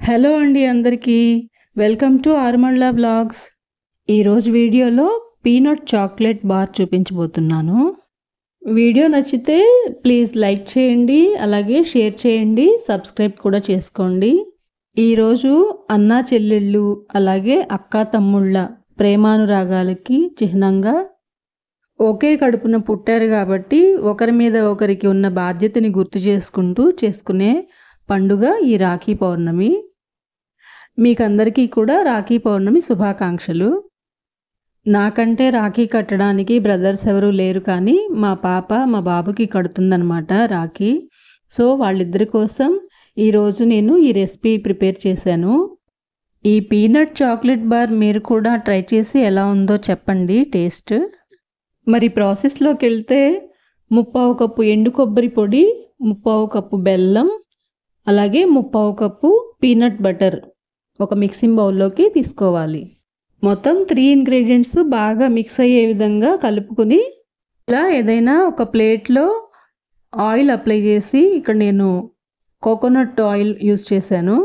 Hello అండి అందరికీ welcome to ఆర్మల్లా blogs. ఈరోజు వీడియోలో పీనట్ చాక్లెట్ బార్ చూపించబోతున్నాను. వీడియో నచ్చితే ప్లీజ్ లైక్ చేయండి, అలాగే షేర్ చేయండి, సబ్స్క్రైబ్ కూడా చేసుకోండి. ఈరోజు అన్నా చెల్లెళ్ళు అలాగే అక్కా తమ్ముళ్ళ ప్రేమానురాగాలకి చిహ్నంగా ఒకే కడుపున పుట్టారు కాబట్టి ఒకరి మీద ఒకరికి ఉన్న బాధ్యతని గుర్తు చేసుకుంటూ చేసుకునే పండుగ ఈ రాఖీ పౌర్ణమి. మీకందరికీ కూడా రాఖీ పౌర్ణమి శుభాకాంక్షలు. నాకంటే రాఖీ కట్టడానికి బ్రదర్స్ ఎవరూ లేరు, కానీ మా పాప మా బాబుకి కడుతుందనమాట రాఖీ. సో వాళ్ళిద్దరి కోసం ఈరోజు నేను ఈ రెసిపీ ప్రిపేర్ చేశాను. ఈ పీనట్ చాక్లెట్ బార్ మీరు కూడా ట్రై చేసి ఎలా ఉందో చెప్పండి టేస్ట్. మరి ప్రాసెస్లోకి వెళ్తే 3/4 కప్పు ఎండు కొబ్బరి పొడి, 3/4 కప్పు బెల్లం, అలాగే 3/4 కప్పు పీనట్ బటర్ ఒక మిక్సింగ్ బౌల్లోకి తీసుకోవాలి. మొత్తం 3 ఇంగ్రీడియంట్స్ బాగా మిక్స్ అయ్యే విధంగా కలుపుకుని ఇలా ఏదైనా ఒక ప్లేట్లో ఆయిల్ అప్లై చేసి, ఇక్కడ నేను కోకోనట్ ఆయిల్ యూస్ చేశాను.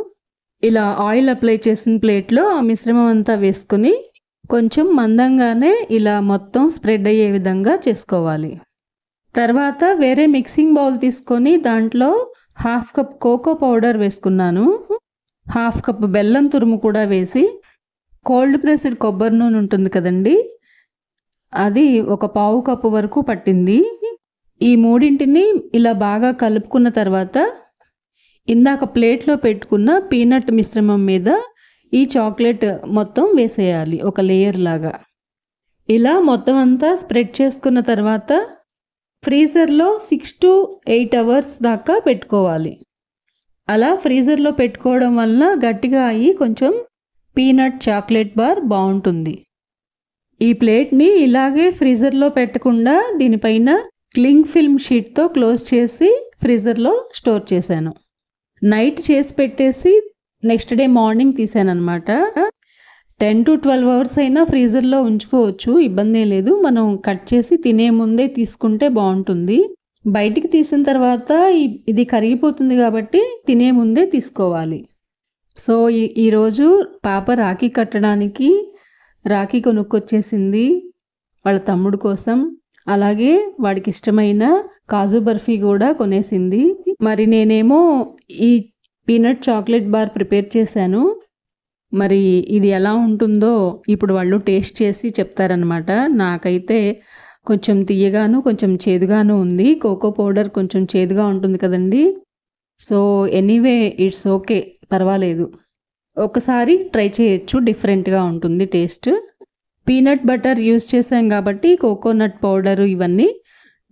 ఇలా ఆయిల్ అప్లై చేసిన ప్లేట్లో ఆ మిశ్రమం అంతా వేసుకుని కొంచెం మందంగానే ఇలా మొత్తం స్ప్రెడ్ అయ్యే విధంగా చేసుకోవాలి. తర్వాత వేరే మిక్సింగ్ బౌల్ తీసుకొని దాంట్లో 1/2 కప్ కోకో పౌడర్ వేసుకున్నాను. 1/2 కప్ బెల్లం తురుము కూడా వేసి, కోల్డ్ ప్రెస్డ్ కొబ్బరి నూనె ఉంటుంది కదండి, అది ఒక 1/4 కప్పు వరకు పట్టింది. ఈ మూడింటిని ఇలా బాగా కలుపుకున్న తర్వాత ఇందాక ప్లేట్లో పెట్టుకున్న పీనట్ మిశ్రమం మీద ఈ చాక్లెట్ మొత్తం వేసేయాలి ఒక లేయర్ లాగా. ఇలా మొత్తం అంతా స్ప్రెడ్ చేసుకున్న తర్వాత ఫ్రీజర్లో 6 to 8 అవర్స్ దాకా పెట్టుకోవాలి. అలా ఫ్రీజర్లో పెట్టుకోవడం వలన గట్టిగా అయ్యి కొంచెం పీనట్ చాక్లెట్ బార్ బాగుంటుంది. ఈ ప్లేట్ని ఇలాగే ఫ్రీజర్లో పెట్టకుండా దీనిపైన క్లింగ్ ఫిల్మ్ షీట్తో క్లోజ్ చేసి ఫ్రీజర్లో స్టోర్ చేశాను. నైట్ చేసి పెట్టేసి నెక్స్ట్ డే మార్నింగ్ తీసాను అనమాట. 10 to 12 అవర్స్ అయినా ఫ్రీజర్లో ఉంచుకోవచ్చు, ఇబ్బంది లేదు. మనం కట్ చేసి తినే ముందే తీసుకుంటే బాగుంటుంది. బయటికి తీసిన తర్వాత ఇది కరిగిపోతుంది కాబట్టి తినే ముందే తీసుకోవాలి. సో ఈరోజు పాప రాఖీ కట్టడానికి రాఖీ కొనుక్కొచ్చేసింది వాళ్ళ తమ్ముడు కోసం. అలాగే వాడికి ఇష్టమైన కాజు బర్ఫీ కూడా కొనేసింది. మరి నేనేమో ఈ పీనట్ చాక్లెట్ బార్ ప్రిపేర్ చేశాను. మరి ఇది ఎలా ఉంటుందో ఇప్పుడు వాళ్ళు టేస్ట్ చేసి చెప్తారనమాట. నాకైతే కొంచెం తీయగాను కొంచెం చేదుగాను ఉంది. కోకో పౌడర్ కొంచెం చేదుగా ఉంటుంది కదండి. సో ఎనీవే ఇట్స్ ఓకే, పర్వాలేదు. ఒకసారి ట్రై చేయొచ్చు, డిఫరెంట్గా ఉంటుంది టేస్ట్. పీనట్ బటర్ యూస్ చేసాం కాబట్టి కోకోనట్ పౌడరు ఇవన్నీ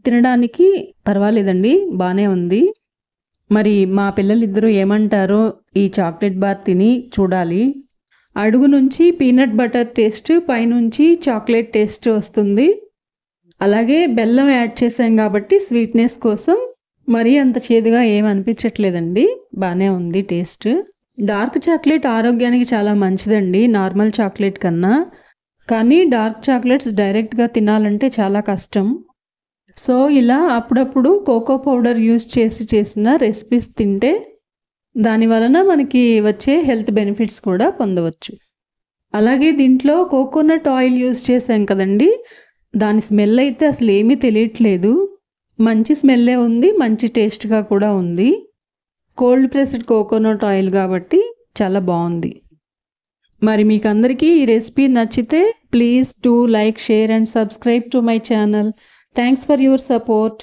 తినడానికి పర్వాలేదండి, బాగానే ఉంది. మరి మా పిల్లలిద్దరూ ఏమంటారో ఈ చాక్లెట్ బార్ తిని చూడాలి. అడుగు నుంచి పీనట్ బటర్ టేస్ట్, పైనుంచి చాక్లెట్ టేస్ట్ వస్తుంది. అలాగే బెల్లం యాడ్ చేసాం కాబట్టి స్వీట్నెస్ కోసం మరీ అంత చేదుగా ఏమనిపించట్లేదండి, బాగానే ఉంది టేస్ట్. డార్క్ చాక్లెట్ ఆరోగ్యానికి చాలా మంచిదండి నార్మల్ చాక్లెట్ కన్నా. కానీ డార్క్ చాక్లెట్స్ డైరెక్ట్గా తినాలంటే చాలా కష్టం. సో ఇలా అప్పుడప్పుడు కోకో పౌడర్ యూస్ చేసి చేసిన రెసిపీస్ తింటే దాని వలన మనకి వచ్చే హెల్త్ బెనిఫిట్స్ కూడా పొందవచ్చు. అలాగే దీంట్లో కోకోనట్ ఆయిల్ యూస్ చేసాం కదండి, దాని స్మెల్ అయితే అసలు ఏమీ తెలియట్లేదు. మంచి స్మెల్లే ఉంది, మంచి టేస్ట్గా కూడా ఉంది. కోల్డ్ ప్రెస్డ్ కోకోనట్ ఆయిల్ కాబట్టి చాలా బాగుంది. మరి మీకు అందరికీ ఈ రెసిపీ నచ్చితే please do like, share and subscribe to my channel. Thanks for your support.